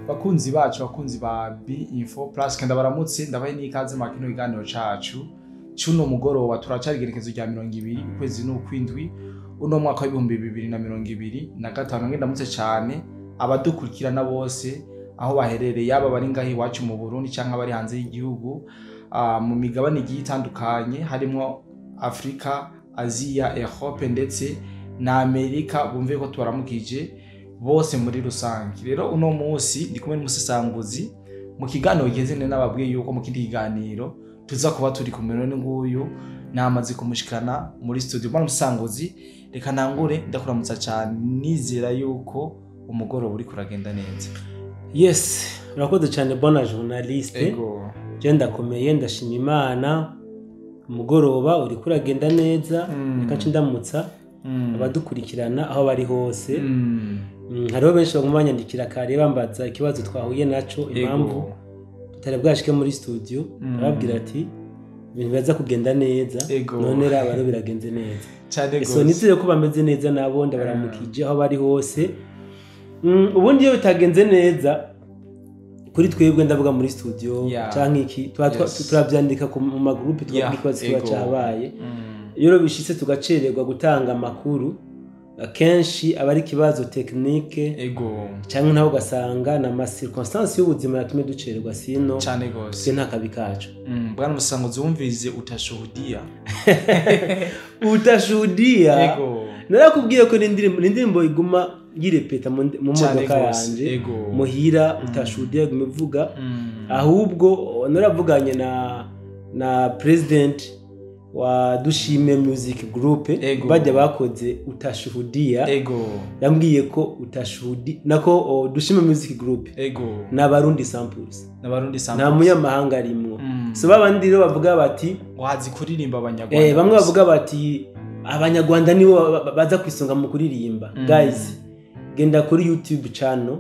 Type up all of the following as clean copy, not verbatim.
bakunzi bacu bakunzi ba B-Info Plus kenda baramutse ndabaye n'ikaze mu kino kiganiro cacu cuno mugoroba turacari gerekezo rya 20 ukwezi n'ukwindwi uno mwaka wa 2025 ndamutse cyane abadukurikirana bose aho baherereye yaba bari ngahi wacu mu Burundi canke bari hanze y'igihugu mu migabane igiye itandukanye harimo Afrika, Asia, Europe ndetse na Amerika bumve ko tubaramukije bose muri rusange. Rero uno munsi ndi kumwe n'umusesanguzi mu kiganiro giheze n'ababwiye yuko mu kindi kiganiro tuza kuba turi kumwe n'inguyu namaze kumushikana muri studio. Bwana musesanguzi, reka nangure ndakuramutsa cyane nizera yuko umugoroba uri kuragenda neza. Yes, urakoze cyane bona journaliste. Ego. Je ndakomeye ndashima Imana. Umugoroba uri kuragenda neza. Reka ndamutsa abadukurikirana aho bari hose. Hariho benshi bagumanyandikira kare bambaza ikibazo twahuye naco impamvu tutari bwashike muri studio barabwira ati ibintu biza kugenda neza none raba biragenze neza cyane gose. So nizeye ko bameze neza nabo ndabaramukije aho bari hose. Ubundi iyo bitagenze neza kuri twebwe ndavuga muri studio canke iki turabyandika mu magroupe twabwikibazo kiba cyabaye. Iyo bishitse tugacererwa gutanga amakuru akenshi abari kibazo technique cyangwa naho gasanga na circonstances y'ubuzima yatumye ducererwa sino cyane gose nta kabi kacu. Bwana musanguzi wumvirize utashuhudia utashuhudia narakubwiye ko n'indirimbo iguma yirepeta mu modoka yanje muhira utashuhudia gumivuga ahubwo naravuganye na president wa Dushime Music Group bajya bakoze utashuhudia yambwiye ko utashuhudi nako Dushime Music Group n'abarundi samples nta munyamahanga arimwo. So babandi rero bavuga bati wazi kuririmba abanyarwanda bamwe bavuga bati abanyarwanda nibo baza kwisonga mu kuririmba. Guys, genda kuri YouTube channel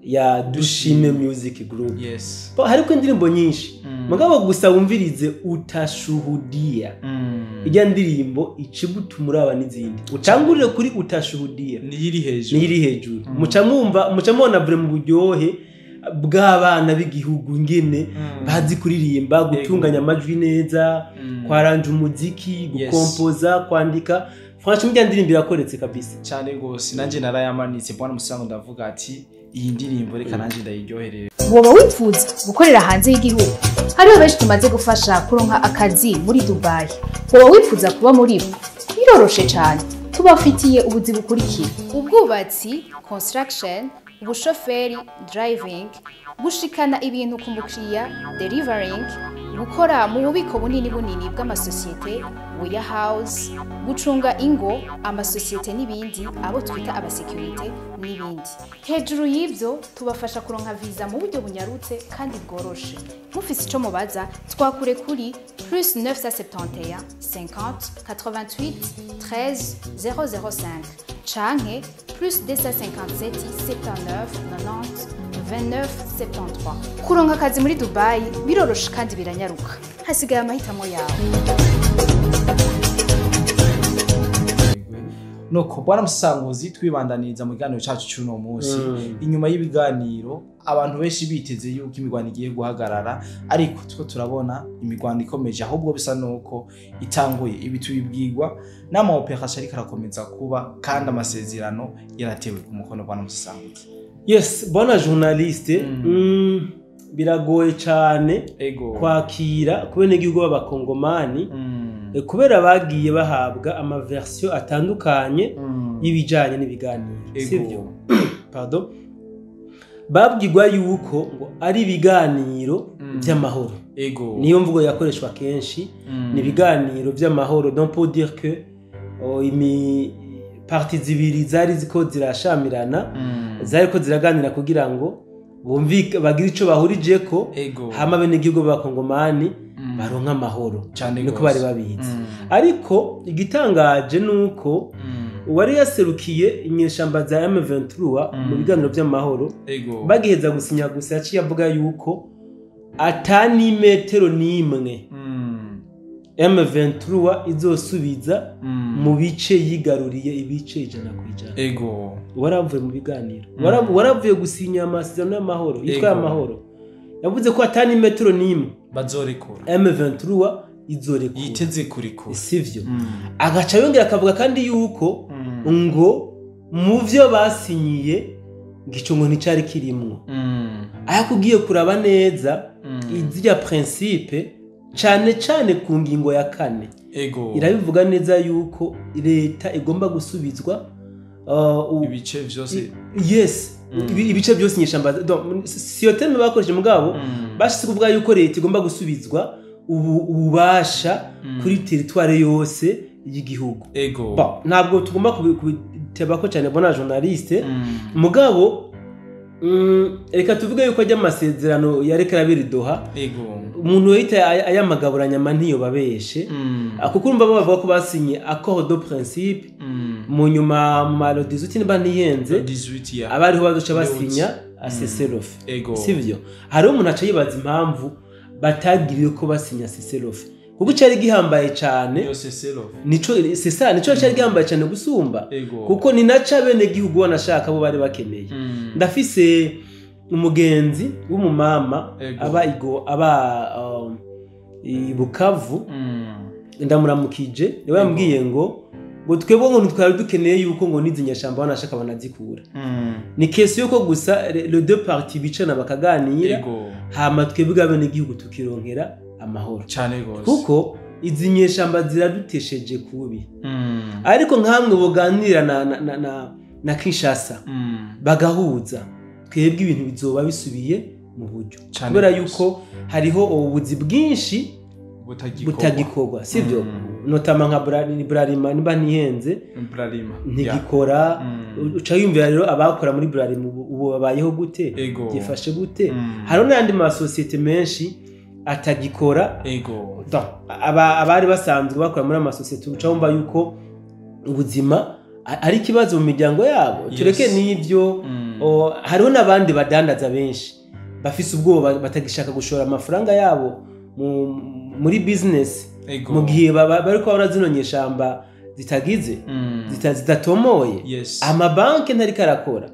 ya Dushime Music Group. Yes. Hariko indirimbo nyinshi. Mugabo gusa wumvirize utashuhudia. Ijya ndirimbo icigutumura aba n'izindi. Utangurire kuri utashuhudia. Niyiri hejuru. Muca mubona vre mu buryohe bw'abana b'igihugu ngene bazi kuririmba, gutunganya amajwi neza, kwaranja umuziki, gukompoza, kwandika. Franchement ijya ndirimbo irakoretse kabisa. Cyane gose nanje narayamanitse bwana musango ndavuga ati iyi ndirimbo reka nanje ndayiryoherere. Woba wifuza gukorera hanze y'igihugu? Hariho benshi tumaze gufasha kuronka akazi muri Dubai. Woba wifuza kuba muri bo? Biroroshe cyane. Tubafitiye ubuzi bukurikira: ubwubatsi, construction, ubushoferi, driving, gushikana ibintu ku mukiriya, delivering, gukora mu bubiko bunini bw'amasosiyete, warehouse, gucunga ingo, amasosiyete n'ibindi, abo twita abasecurity n'ibindi. Hejuru y'ivyo tubafasha kuronka visa mu buryo bunyarutse kandi bworoshe. Mufise ico mubaza twakure kuri +971 50 88 13 005 canke +257 79 90 29 73. Kuronka akazi muri Dubai biroroshe kandi biranyaruka. Hasigaye amahitamo yawe. Nuko bwana musanguzi twibandaniriza mu kiganiro cyacu cy'uno munsi. Inyuma y'ibiganiro abantu benshi biteze yuko imigwano igiye guhagarara, ariko tuko turabona imigwano ikomeje, ahubwo bisa nuko itanguye. Ibi tubibwirwa n'ama operation ariko arakomeza kuba kandi amasezerano yaratewe ku mukono bwana musanguzi. Yes, bona journaliste, biragoye cyane kwakira kubene igihugu b'abakongomani kubera bagiye bahabwa ama version atandukanye y'ibijanye n'ibiganiro. Sivyo? Pardon. Babwirwa yuko ngo ari ibiganiro by'amahoro. Niyo mvugo yakoreshwa kenshi ni ibiganiro by'amahoro. Donc pour dire que parti zibiri zari ziko zirashamirana zariko ziraganira kugira ngo bumvike bagira ico bahurije ko hama bene igihugu b'abakongomani baronka amahoro niko bari babizi. Ariko igitangaje nuko uwari yaserukiye inyeshamba za M23 mu biganiro by'amahoro bagiheza gusinya gusa yaciye avuga yuko atani metero nimwe M23 izosubiza mu bice yigaruriye ibice 100%. Ego. Waravuye mu biganiro. Waravuye gusinya amasezerano y'amahoro, yitwa amahoro. Yavuze ko atani metro nimwe bazorekura. M23 izorekura. Yiteze kurikura. Sivyo. Agaca yongera akavuga kandi yuko ngo mu byo basinyiye ngico ngo nticari kirimwo. Ayakugiye kuraba neza izya principe cyane ku ngingo ya 4. Ego. Irabivuga neza yuko leta igomba gusubizwa ibice byose. Yes. Ibice byose nyeshamba. Si yoteme bakoresheje mugabo bashitse kuvuga yuko leta igomba gusubizwa ububasha kuri territoire yose y'igihugu. Ego. Ntabwo tugomba kubiteba ko cyane bona journaliste mugabo reka tuvuge yuko ajya amasezerano yarekera biridoha. Ego. Umuntu wita ayamagaburanya ntiyo babeshe kuko urumva bavuga ko basinye accord de principe mu nyuma mu maro 18 niba ntiyenze 18 abariho baduca basinya cessez-le-feu. Sivyo hari umuntu aca yibaza impamvu batagiriye ko basinya cessez-le-feu kuko cyari gihambaye cyane nico cyari gihambaye cyane gusumba kuko ni naca bene gihugu banashaka bo bari bakeneye. Ndafise umugenzi w'umumama aba Bukavu ndamuramukije niwe yambwiye ngo twebwe ngo twari dukeneye yuko ngo nizinyashamba banashaka banazikura. Ni kesi yuko gusa le deux parties bicana bakaganira hama twebwe bene gihugu tukironkera amahoro cyane gose kuko izi nyeshamba ziradutesheje kubi. Ariko nkamwe boganira na Kinshasa bagahuza twebwe ibintu bizoba bisubiye mu buryo kubera yuko hariho ubuzi bwinshi butagikorwa. Sivyo notama nka Bralima niba ntihenze ntigikora. Uca yumvira rero abakora muri Bralima ubu babayeho gute gifashe gute. Hariho n'andi masosiyete menshi atagikora. Abari basanzwe bakora muri amasosiyete uca wumva yuko ubuzima ari kibazo mu miryango yabo. Tureke n'ibyo hariho n'abandi badandaza benshi bafise ubwoba batagishaka gushora amafaranga yabo muri business mu gihe bariko barazino nyeshamba zitagize zidatomoye. Amabanki ntari karakora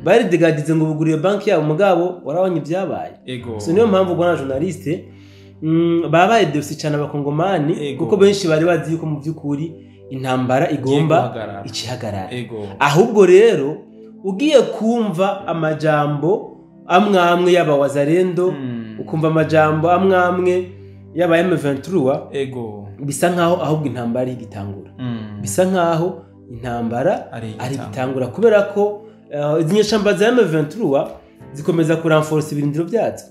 bari degadize ngo buguriye banki yabo mugabo warabonye ibyabaye. So niyo mpamvu bwana journaliste babaye dosi cyane abakongomani kuko benshi bari bazi yuko mu byukuri intambara igomba ikihagarara. Ahubwo rero ugiye kumva amajambo amwamwe yaba wazarendo ukumva amajambo amwamwe yaba M23 bisa nkaho ahubwo intambara igitangura. Bisa nkaho intambara ari gitangura kubera ko izinyeshamba za M23 zikomeza kuranforce ibirindiro byazo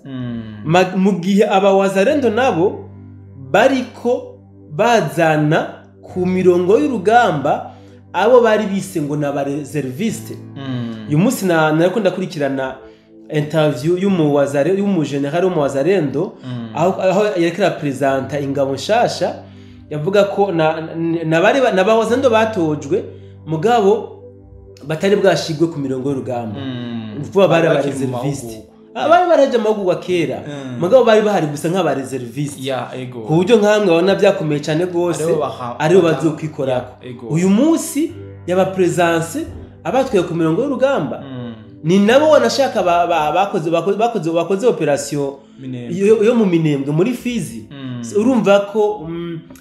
mu gihe aba wazarendo nabo bariko bazana ku mirongo y'urugamba abo bari bise ngo na reserviste. Uyu munsi nariko ndakurikirana interview y'umugeneral w'umuwazarendo aho yerekera presenta ingabo nshasha yavuga ko n'abawazarendo batojwe mugabo batari bwashigwe ku mirongo y'urugamba vuba bari aba reserviste. Abari baraje amagurwa kera mugabo bari bahari gusa nk'aba reserviste ku buryo nkamwe babona byakomeye cyane gose aribo bazokwikorako. Uyu munsi yaba presence abatwaye ku mirongo y'urugamba ni nabo wanashaka bakoze operation yo mu Minembwe muri Fizi. Urumva ko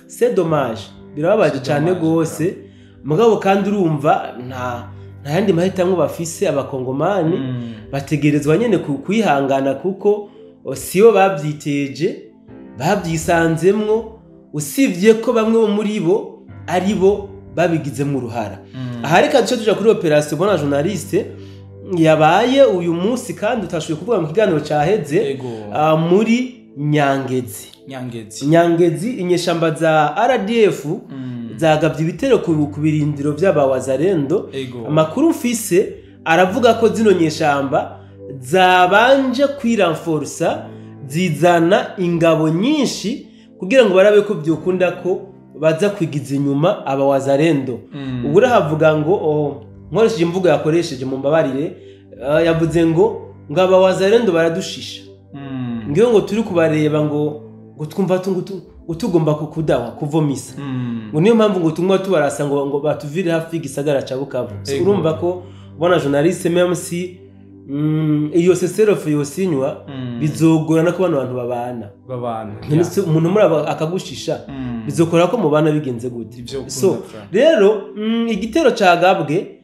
c'est dommage birababaje cyane gose mugabo kandi urumva nta yandi mahitamwe bafise abakongomani bategerezwa nyene kwihangana kuko siyo babyiteje babyisanzemwo usivye ko bamwe muri bo ari bo babigizemo uruhara. Aha reka duce tuja kuri operation bona journaliste yabaye uyu munsi kandi utashoboye kuvuga mu kiganiro cyaheze muri Nyangezi inyeshamba za RDF zagabye ibitero ku birindiro by'abawazarendo. Amakuru mfise aravuga ko zino nyeshamba zabanje kwiranforsa zizana ingabo nyinshi kugira ngo barabe ko byokunda ko baza kwigiza inyuma abawazarendo. Ubura havuga ngo nkoresheje imvugo yakoresheje mu mbabarire yavuze ngo abawazarendo baradushisha ngiyo ngo turi kubareba ngo twumva utugomba kukudawa kuvomisa ngo niyo mpamvu ngo tumwe tubarasa ngo batuvire hafi y'igisagara ca Bukavu urumva ko bona journaliste même si iyo cessez-le-feu yosinywa bizogorana ko abantu babana umuntu muri akagushisha bizokora ko mubana bigenze gute so rero igitero cagabwe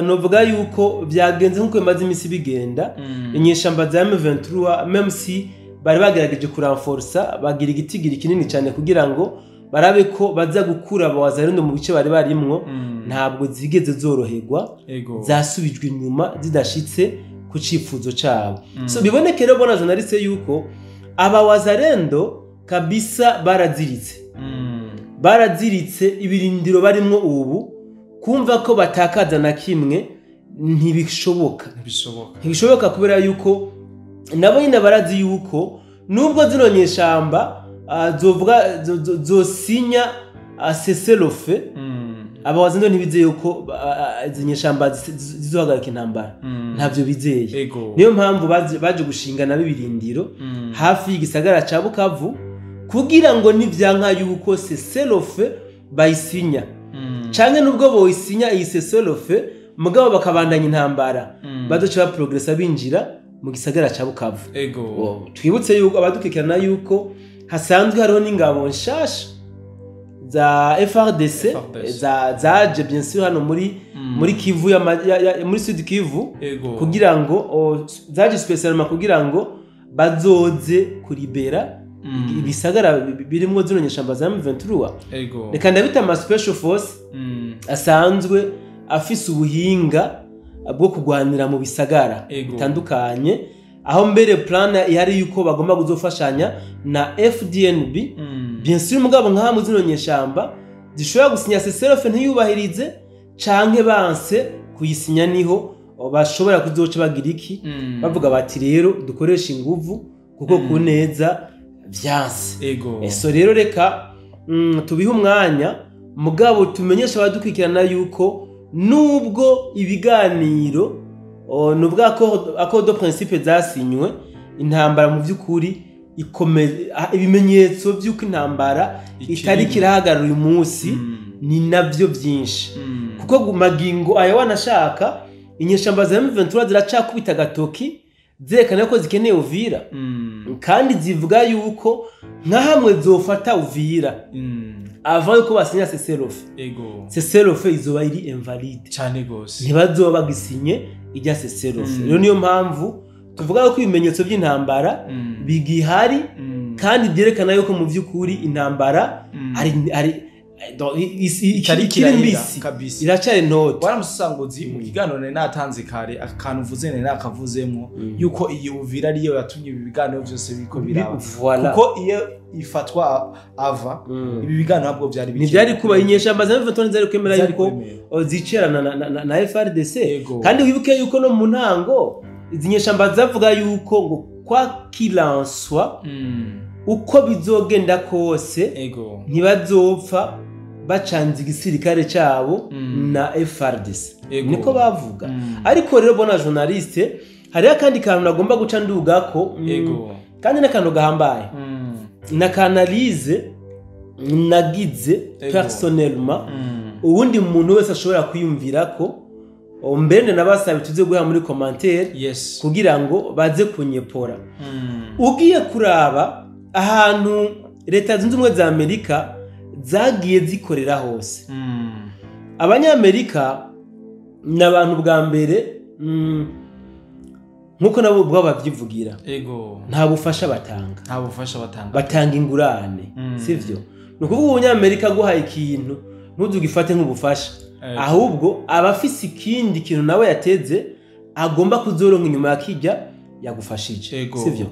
novuga yuko byagenze nkuko bimaze imisi bigenda inyeshamba za M23 même si bari bagerageje kuranforsa bagira igitigiri kinini cyane kugira ngo barabe ko baza gukura abawazarendo mu bice bari barimwo ntabwo zigeze zoroherwa zasubijwe inyuma zidashitse ku cifuzo cabo so biboneke rero bona journaliste yuko abawazarendo kabisa baraziritse ibirindiro barimwo ubu kumva ko batakaza na kimwe ntibishoboka kubera yuko nabo nyine barazi yuko nubwo zino nyeshamba zosinya cessez-le-feu abawazendo ntibizeye yuko izi nyeshamba zizohagarika intambara ntabyo bizeye niyo mpamvu baje gushingana b'ibirindiro hafi y'igisagara ca Bukavu kugira ngo nivyanka yuko cessez-le-feu bayisinya canke nubwo boyisinya iyi cessez-le-feu mugabo bakabandanya intambara bazoca baprogressa binjira mu gisagara ca Bukavu twibutse yuko abadukikirana yuko hasanzwe hariho n'ingabo nshasha za FRDC zaje bien sûr hano muri Kivu muri Sud Kivu kugira ngo zaje spécialement kugira ngo bazoze kuribera ibisagara birimo zino nyeshamba za M23 reka ndabita ama special force asanzwe afise ubuhinga bwo kugwanira mu bisagara bitandukanye aho mbere plan ihari yuko bagomba kuzofashanya na FDNB bien sûr mugabo nka mu zino nyeshamba zishobora gusinya cessez-le-feu ntiyubahirize canke banse kuyisinya niho bashobora kuzoca bagira iki bavuga bati rero dukoresha inguvu kuko kuneza vyanse so rero reka tubihe umwanya mugabo tumenyesha abadukikirana yuko nubwo ibiganiro nubwo accord de principe zasinywe intambara mu byukuri ikomeze ibimenyetso by'uko intambara itari kirahagarara uyu munsi ni navyo byinshi kuko magingo aya wanashaka inyeshamba za M23 ziracakubita gatoki zerekana ko zikeneye Uvira kandi zivuga yuko nka hamwe zofata Uvira avant yuko basinya cessez-le-feu izoba iri invalide cyane gose ntibazoba bagisinye ijya cessez-le-feu rero niyo mpamvu tuvuga ko ibimenyetso by'intambara bigihari kandi byerekana yuko mu byukuri intambara ari iracari note waramusangozi mu kiganiro natanze kare akantu uvuze nakavuzemo yuko iyi Uvira ariyo yatumye ibi biganiro byose biko biraba kuko iyo ifatwa ava ibi biganiro ntabwo byari biki ntibyari kuba inyeshamba za M23 zari kwemera yuko zicerana na FRDC kandi wibuke yuko no mu ntango izi nyeshamba zavuga yuko ngo kwa kilanswa uko bizogenda kose ntibazopfa bacanze igisirikare cyabo na FRDC niko bavuga ariko rero bona journaliste hari akandi kantu nagomba guca ndugako kandi nakantu gahambaye na kanalize nagize personnellement ubundi umuntu wese ashobora kwiyumvira ko mbene nabasabe tuze guha muri commentaire kugira ngo baze kunyepora ugiye kuraba ahantu leta zunze ubumwe za Amerika zagiye zikorera hose abanyamerika n'abantu bwa mbere nkuko nabo babyivugira nta bufasha batanga ingurane sivyo nukuvuga umunyamerika guhaye ikintu ntuzugifate nk'ubufasha ahubwo abafise ikindi kintu nawe yateze agomba kuzoronka inyuma yakijya yagufashije sivyo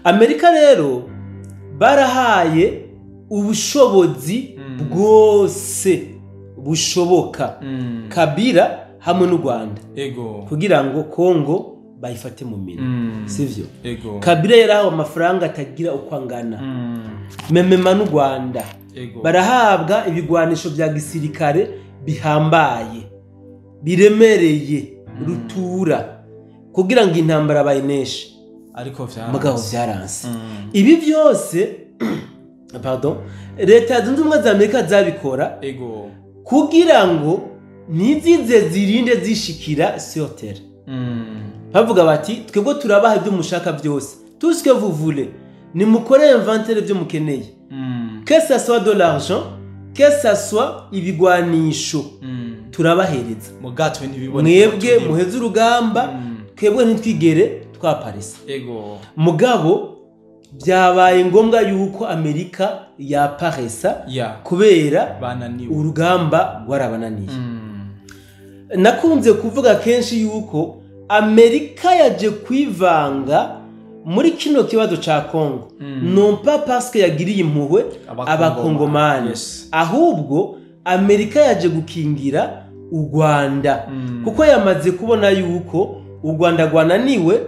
Amerika rero barahaye ubushobozi bwose bushoboka Kabila hamwe n'u Rwanda kugira ngo Kongo bayifate mu mina sivyo Kabila yarahawe amafaranga atagira uko angana memema n'u Rwanda barahabwa ibigwanisho bya gisirikare bihambaye biremereye rutura kugira ngo intambara bayineshe ariko mugabo vyaranse ibi byose leta zunze ubumwe za Amerika zabikora kugira ngo ntizize zirinde zishikira sur terre. Bavuga bati twebwe turabaha ibyo mushaka byose, tout ce que vous voulez, nimukore inventaire byo mukeneye, que ça soit de l'argent, que ça soit ibigwanisho, turabahereza mwebwe muheze urugamba, twebwe ntitwigere twaparisa. Mugabo byabaye ngombwa yuko Amerika yaparesa kubera urugamba rwarabananiye. Nakunze kuvuga kenshi yuko Amerika yaje kwivanga muri kino kibazo ca Congo, non pas parce que yagiriye impuhwe abakongomani, ahubwo Amerika yaje gukingira u Rwanda, kuko yamaze kubona yuko u Rwanda rwananiwe,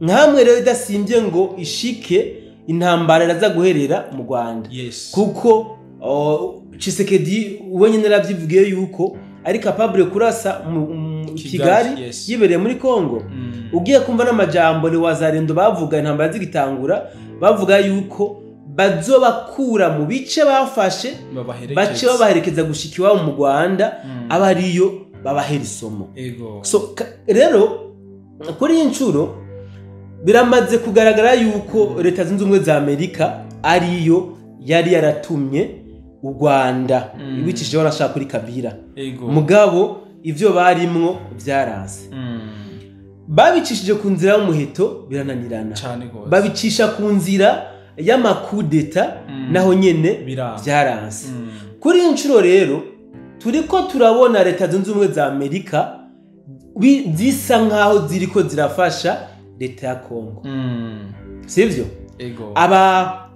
nkamwe rero idasimbye ngo ishike intambara iraza guherera mu Rwanda, kuko Tshisekedi wenyine yaravyivugiye yuko ari capable kurasa Kigali yibereye muri Congo. Ugiye kumva n'amajambo ni wazarendo bavuga intambara zigitangura, bavuga yuko bazobakura mu bice bafashe bace babaherekeza gushika iwabo mu Rwanda, abariyo babahera isomo. So rero kuri incuro biramaze kugaragara yuko leta zunze ubumwe za Amerika ariyo yari yaratumye u Rwanda ibicishije barashaka kuri Kabila. Mugabo ivyo barimwo byaranze, babicishije ku nzira y'umuheto birananirana, babicisha ku nzira y'amakudeta naho nyene byaranze. Kuri incuro rero turiko turabona leta zunze ubumwe za Amerika zisa nkaho ziriko zirafasha leta ya Congo, sivyo? Aba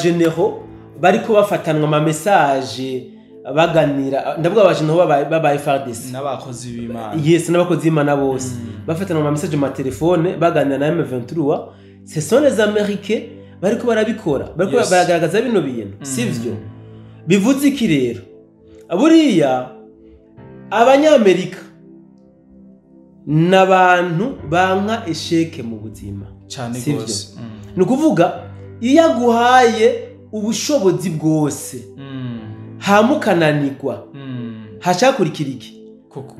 generaux bariko bafatanwa ama message baganira, ndavuga abajeneraux baba FARDC n'abakozi b'Imana, n'abakozi b'Imana bose bafatanwa ama message mu telefone baganira na M23. Ce sont les Américains bariko barabikora, bariko baragaragaza bino bintu, sivyo? Bivuze iki rero? Aburiya abanyamerika n'abantu banka esheke mu buzima cyane gose. Nukuvuga iyo aguhaye ubushobozi bwose hamukananirwa, hacakurikira iki?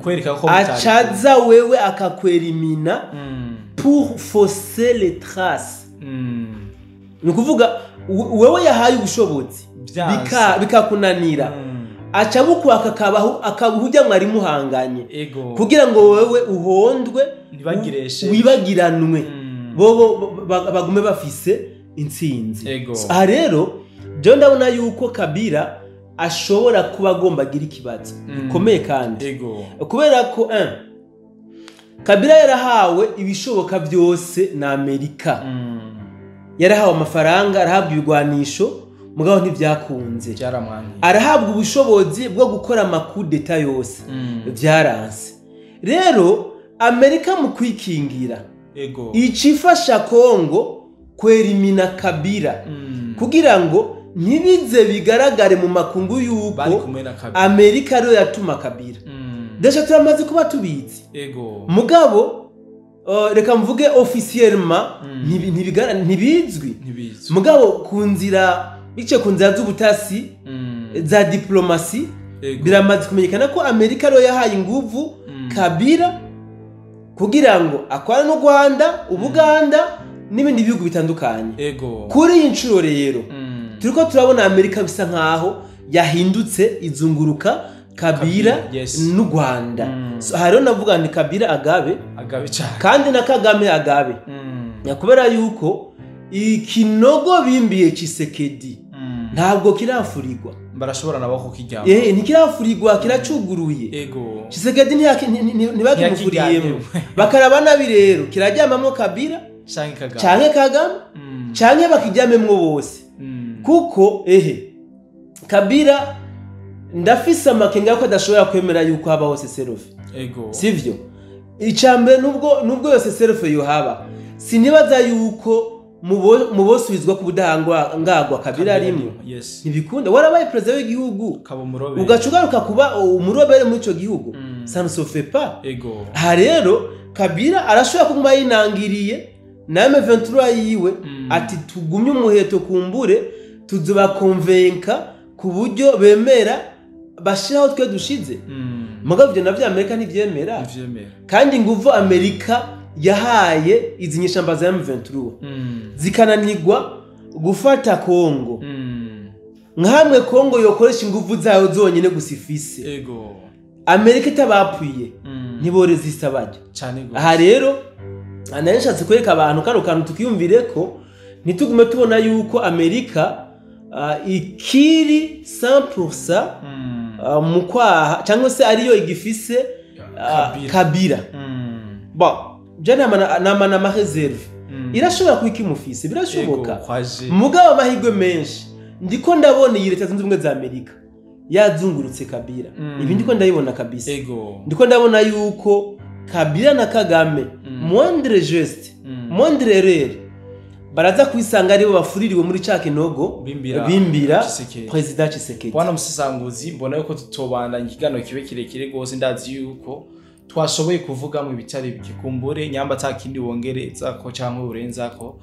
Kwereka ko acaza wewe akakwerimina pour fausser les traces. Nukuvuga wewe yahaye ubushobozi bikakunanira, aca bukwaka akabuhujya mwari muhanganye kugira ngo wewe uhondwe wibagiranwe, bobo bagume bafise intsinzi. Aha rero je ndabona yuko Kabila ashobora kuba agomba gira ikibazo gikomeye kandi kubera ko Kabila yarahawe ibishoboka byose na Amerika, yarahawe amafaranga, arahabwa ibigwanisho, mugabo ntibyakunze, arahabwa ubushobozi bwo gukora amakudeta yose, byaranze. Rero Amerika mu kwikingira icifasha Congo kwerimina Kabila kugira ngo ntibize bigaragare mu makungu yuko Amerika rero yatuma Kabila. Deja turamaze kuba tubizi, mugabo reka mvuge officiellement ntibizwi, mugabo kunzira bice kunzira z'ubutasi za diplomasi biramaze kumenyekana ko Amerika rero yahaye inguvu Kabila kugira ngo akwana no Rwanda, Ubuganda n'ibindi bihugu bitandukanye. Kuri incuro rero turiko turabona Amerika bisa nkaho yahindutse izunguruka Kabila n'u Rwanda. So haro navuga ni Kabila agabe cyane, kandi na Kagame agabe, yakubera yuko ikinogo bimbiye Tshisekedi ntabwo kirafurirwa, barashobora nabo kukijyamo. Ntikirafurirwa, kiracuguruye. Tshisekedi ntibakimufuriyemo, bakaraba nabi rero kirajyamamo Kabila canke Kagame canke bakijyamemwo bose, kuko Kabila ndafise amakenga ko adashobora kwemera yuko haba hose self, sivyo? Icambe nubwo yose self yo haba, sinibaza yuko mubosubizwa ku budahangwa Kabila arimo, ntibikunda. Warabaye president w'igihugu ugacugaruka kuba umurobere muri ico gihugu, ça ne se fait pas. Ha rero Kabila arashobora kuguma yinangiriye na M23 yiwe ati tugumye umuheto kumbure tuzobakonvenka ku buryo bemera bashiraho twe dushize mugabo ivyo navyo Amerika ntivyemera kandi nguvu Amerika yahaye izi nyeshamba za M23 zikananirwa gufata Kongo nkamwe Kongo yokoresha inguvu zayo zonyene gusifise Amerika itabapwiye ntiborezista baje aha rero anayashatse kwereka abantu kano kantu tukiyumvire ko ntitugume tubona yuko Amerika ikiri 100% mu kwaha cyangwa se ariyo igifise Kabila jana namana ma reserve irashobora kwikimufise birashoboka mugabo amahirwe menshi ndiko ndabona iyi leta zunze ubumwe za Amerika yazungurutse Kabila ibi ndiko ndabibona kabisa ndiko ndabona yuko Kabila na Kagame moindre geste moindre erreur baraza kwisanga aribo bafuririwe muri ca kinogo bimbira president Tshisekedi. Bwana Musesanguzi mbona yuko tutobanda ingigano kibe kirekire gose ndazi yuko twashoboye kuvuga mu bitari bikikumbure nyamba takindi wongereza ko cyangwa urenza ko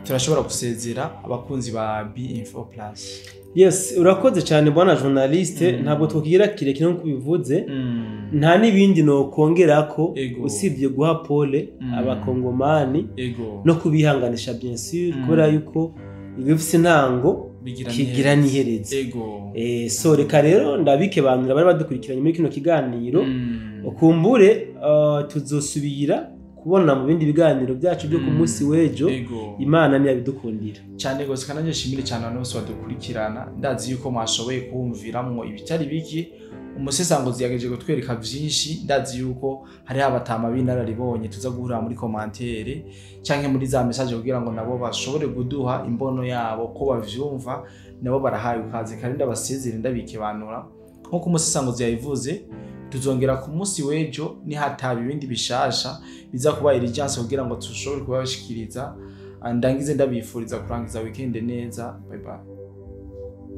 turashobora gusezera abakunzi ba B-Info Plus. Yes, urakoze cyane bwana journaliste ntabwo twokigira kirekire nko kubivuze nta nibindi no kongerako usibye guha pole abakongomani no kubihanganisha bien sûr kubera yuko ibifise ntango kigira nihereze so reka rero ndabike bandura bari badukurikiranye muri kino kiganiro ukumbure tuzosubira kubona mu bindi biganiro byacu byo ku munsi wejo Imana ni yabidukundira cyane gose kananje shimire cyane abantu bose badukurikirana ndazi yuko mwashoboye kumviramwo ibitari biki umusesanguzi yageje gutwereka byinshi ndazi yuko hari abatama binararibonye tuza guhura muri commentaire canke muri za message kugira ngo nabo bashobore guduha imbono yabo ko bavyumva nabo barahaye ukaze kandi ndabasezera ndabike banura nko umusesanguzi yayivuze tuzongera ku munsi wejo ni hataba ibindi bishasha biza kuba urgence kugira ngo tushobore kubashikiriza ndangize ndabifuriza kurangiza weekend neza bye bye.